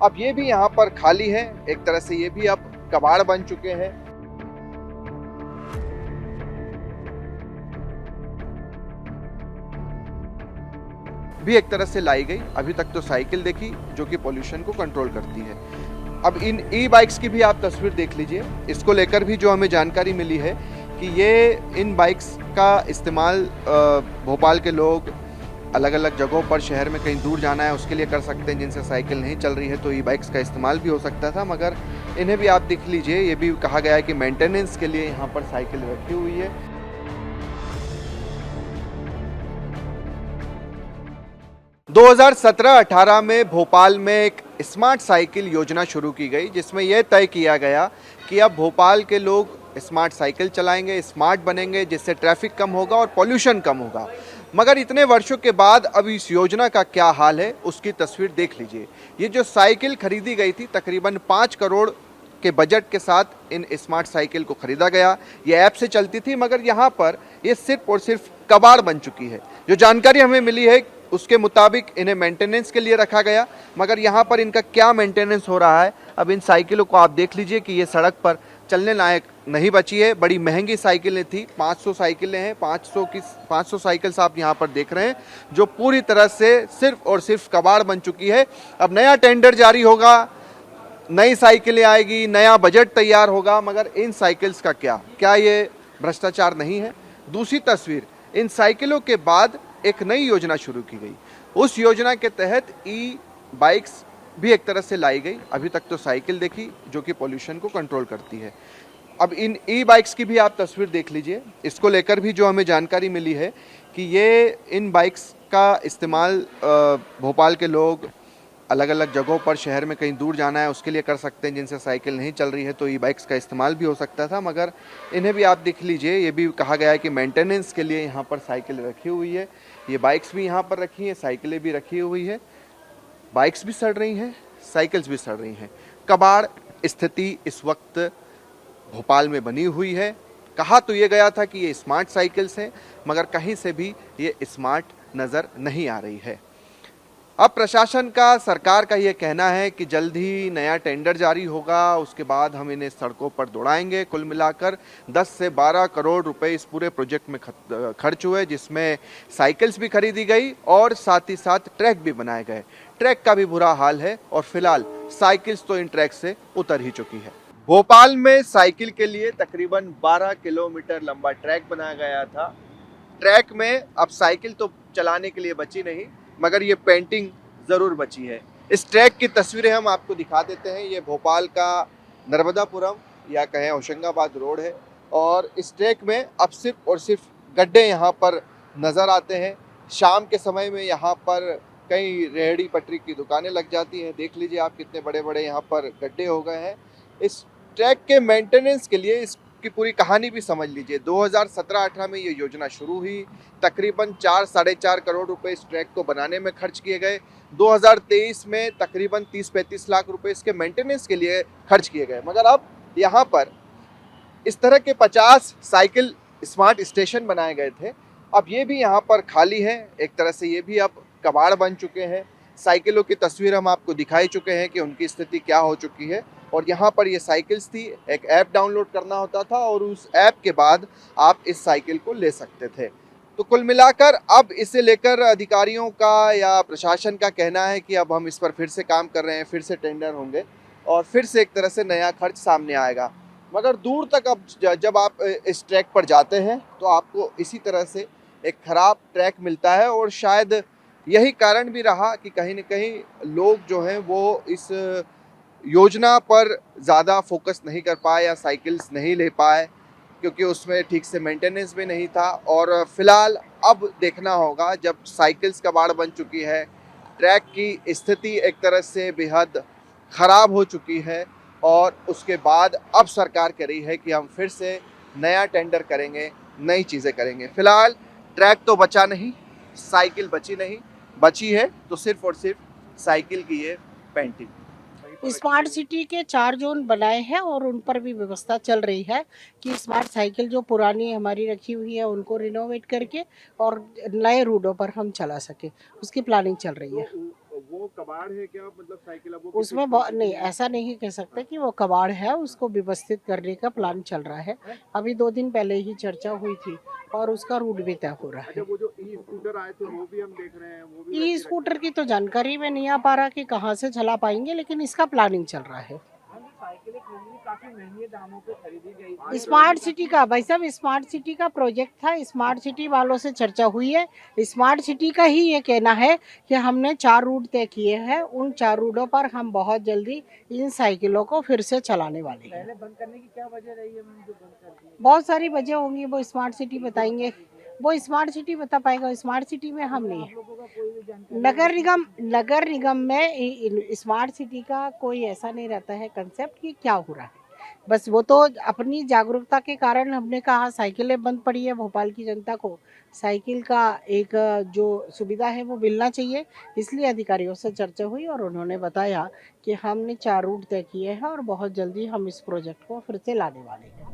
अब ये भी यहाँ पर खाली है, एक तरह से ये भी अब कबाड़ बन चुके हैं। भी एक तरह से लाई गई। अभी तक तो साइकिल देखी जो कि पोल्यूशन को कंट्रोल करती है। अब इन ई बाइक्स की भी आप तस्वीर देख लीजिए। इसको लेकर भी जो हमें जानकारी मिली है कि ये इन बाइक्स का इस्तेमाल भोपाल के लोग अलग अलग जगहों पर शहर में कहीं दूर जाना है उसके लिए कर सकते हैं, जिनसे साइकिल नहीं चल रही है तो ई बाइक्स का इस्तेमाल भी हो सकता था। मगर इन्हें भी आप देख लीजिए, ये भी कहा गया है कि मेंटेनेंस के लिए यहाँ पर साइकिल रखी हुई है। 2017-18 में भोपाल में एक स्मार्ट साइकिल योजना शुरू की गई, जिसमें यह तय किया गया कि अब भोपाल के लोग स्मार्ट साइकिल चलाएंगे, स्मार्ट बनेंगे, जिससे ट्रैफिक कम होगा और पॉल्यूशन कम होगा। मगर इतने वर्षों के बाद अब इस योजना का क्या हाल है उसकी तस्वीर देख लीजिए। ये जो साइकिल खरीदी गई थी, तकरीबन 5 करोड़ के बजट के साथ इन स्मार्ट साइकिल को खरीदा गया। ये ऐप से चलती थी, मगर यहाँ पर ये सिर्फ और सिर्फ कबाड़ बन चुकी है। जो जानकारी हमें मिली है उसके मुताबिक इन्हें मेंटेनेंस के लिए रखा गया, मगर यहाँ पर इनका क्या मेंटेनेंस हो रहा है। अब इन साइकिलों को आप देख लीजिए कि ये सड़क पर चलने लायक नहीं बची है। बड़ी महंगी साइकिलें थी, 500 साइकिलें हैं, 500 साइकिल्स आप यहाँ पर देख रहे हैं जो पूरी तरह से सिर्फ और सिर्फ कबाड़ बन चुकी है। अब नया टेंडर जारी होगा, नई साइकिलें आएगी, नया बजट तैयार होगा, मगर इन साइकिल्स का क्या ये भ्रष्टाचार नहीं है। दूसरी तस्वीर, इन साइकिलों के बाद एक नई योजना शुरू की गई। उस योजना के तहत ई बाइक्स भी एक तरह से लाई गई। अभी तक तो साइकिल देखी जो कि पोल्यूशन को कंट्रोल करती है। अब इन ई बाइक्स की भी आप तस्वीर देख लीजिए। इसको लेकर भी जो हमें जानकारी मिली है कि ये इन बाइक्स का इस्तेमाल भोपाल के लोग अलग अलग जगहों पर शहर में कहीं दूर जाना है उसके लिए कर सकते हैं, जिनसे साइकिल नहीं चल रही है तो ई बाइक्स का इस्तेमाल भी हो सकता था। मगर इन्हें भी आप देख लीजिए, ये भी कहा गया है कि मेंटेनेंस के लिए यहाँ पर साइकिल रखी हुई है। ये बाइक्स भी यहाँ पर रखी हैं, साइकिलें भी रखी हुई है। बाइक्स भी सड़ रही हैं, साइकिल्स भी सड़ रही हैं। कबाड़ स्थिति इस वक्त भोपाल में बनी हुई है। कहा तो ये गया था कि ये स्मार्ट साइकिल्स हैं, मगर कहीं से भी ये स्मार्ट नज़र नहीं आ रही है। अब प्रशासन का, सरकार का ये कहना है कि जल्द ही नया टेंडर जारी होगा, उसके बाद हम इन्हें सड़कों पर दौड़ाएंगे। कुल मिलाकर 10 से 12 करोड़ रुपए इस पूरे प्रोजेक्ट में खर्च हुए, जिसमें साइकिल्स भी खरीदी गई और साथ ही साथ ट्रैक भी बनाए गए। ट्रैक का भी बुरा हाल है और फिलहाल साइकिल्स तो इन ट्रैक से उतर ही चुकी है। भोपाल में साइकिल के लिए तकरीबन 12 किलोमीटर लंबा ट्रैक बनाया गया था। ट्रैक में अब साइकिल तो चलाने के लिए बची नहीं, मगर ये पेंटिंग ज़रूर बची है। इस ट्रैक की तस्वीरें हम आपको दिखा देते हैं। ये भोपाल का नर्मदापुरम या कहें होशंगाबाद रोड है और इस ट्रैक में अब सिर्फ और सिर्फ गड्ढे यहाँ पर नज़र आते हैं। शाम के समय में यहाँ पर कई रेहड़ी पटरी की दुकानें लग जाती हैं। देख लीजिए आप कितने बड़े बड़े यहाँ पर गड्ढे हो गए हैं। इस ट्रैक के मेंटेनेंस के लिए इसकी पूरी कहानी भी समझ लीजिए। 2017-18 में ये योजना शुरू हुई, तकरीबन 4-4.5 करोड़ रुपए इस ट्रैक को बनाने में खर्च किए गए। 2023 में तकरीबन 30-35 लाख रुपए इसके मेंटेनेंस के लिए खर्च किए गए। मगर अब यहाँ पर इस तरह के 50 साइकिल स्मार्ट स्टेशन बनाए गए थे। अब ये भी यहाँ पर खाली है, एक तरह से ये भी अब कबाड़ बन चुके हैं। साइकिलों की तस्वीर हम आपको दिखाई चुके हैं कि उनकी स्थिति क्या हो चुकी है। और यहाँ पर ये साइकिल्स थी, एक ऐप डाउनलोड करना होता था और उस ऐप के बाद आप इस साइकिल को ले सकते थे। तो कुल मिलाकर अब इसे लेकर अधिकारियों का या प्रशासन का कहना है कि अब हम इस पर फिर से काम कर रहे हैं, फिर से टेंडर होंगे और फिर से एक तरह से नया खर्च सामने आएगा। मगर दूर तक अब जब आप इस ट्रैक पर जाते हैं तो आपको इसी तरह से एक ख़राब ट्रैक मिलता है और शायद यही कारण भी रहा कि कहीं न कहीं लोग जो हैं वो इस योजना पर ज़्यादा फोकस नहीं कर पाए या साइकिल्स नहीं ले पाए, क्योंकि उसमें ठीक से मेंटेनेंस भी नहीं था। और फिलहाल अब देखना होगा, जब साइकिल्स कबाड़ बन चुकी है, ट्रैक की स्थिति एक तरह से बेहद ख़राब हो चुकी है और उसके बाद अब सरकार कह रही है कि हम फिर से नया टेंडर करेंगे, नई चीज़ें करेंगे। फिलहाल ट्रैक तो बचा नहीं, साइकिल बची नहीं, बची है तो सिर्फ और सिर्फ साइकिल की ये पेंटिंग। स्मार्ट सिटी के 4 जोन बनाए हैं और उन पर भी व्यवस्था चल रही है कि स्मार्ट साइकिल जो पुरानी हमारी रखी हुई है उनको रिनोवेट करके और नए रूटों पर हम चला सकें, उसकी प्लानिंग चल रही है। वो कबाड़ है क्या, मतलब साइकिल अब वो उसमें नहीं, ऐसा नहीं कह सकते कि वो कबाड़ है, उसको व्यवस्थित करने का प्लान चल रहा है। अभी 2 दिन पहले ही चर्चा हुई थी और उसका रूट भी तय हो रहा अच्छा, है। वो जो ई स्कूटर आए थे वो भी हम देख रहे हैं, वो भी ई वैसे स्कूटर की तो जानकारी में नहीं आ पा रहा कि कहाँ से चला पाएंगे, लेकिन इसका प्लानिंग चल रहा है। साइकिलें खरीदी काफी महंगे दामों पे खरीदी गई। स्मार्ट सिटी का भाई साहब, स्मार्ट सिटी का प्रोजेक्ट था, स्मार्ट सिटी वालों से चर्चा हुई है। स्मार्ट सिटी का ही ये कहना है कि हमने 4 रूट तय किए हैं, उन 4 रूटों पर हम बहुत जल्दी इन साइकिलों को फिर से चलाने वाले हैं। पहले बंद करने की क्या वजह रही है मैम, जो बंद कर दी? बहुत सारी वजह होंगी, वो स्मार्ट सिटी बताएंगे, वो स्मार्ट सिटी बता पाएगा, स्मार्ट सिटी में हम नहीं है। नगर निगम में स्मार्ट सिटी का कोई ऐसा नहीं रहता है कंसेप्ट कि क्या हो रहा है। बस वो तो अपनी जागरूकता के कारण हमने कहा साइकिलें बंद पड़ी है, भोपाल की जनता को साइकिल का एक जो सुविधा है वो मिलना चाहिए। इसलिए अधिकारियों से चर्चा हुई और उन्होंने बताया कि हमने 4 रूट तय किए हैं और बहुत जल्दी हम इस प्रोजेक्ट को फिर से लाने वाले हैं।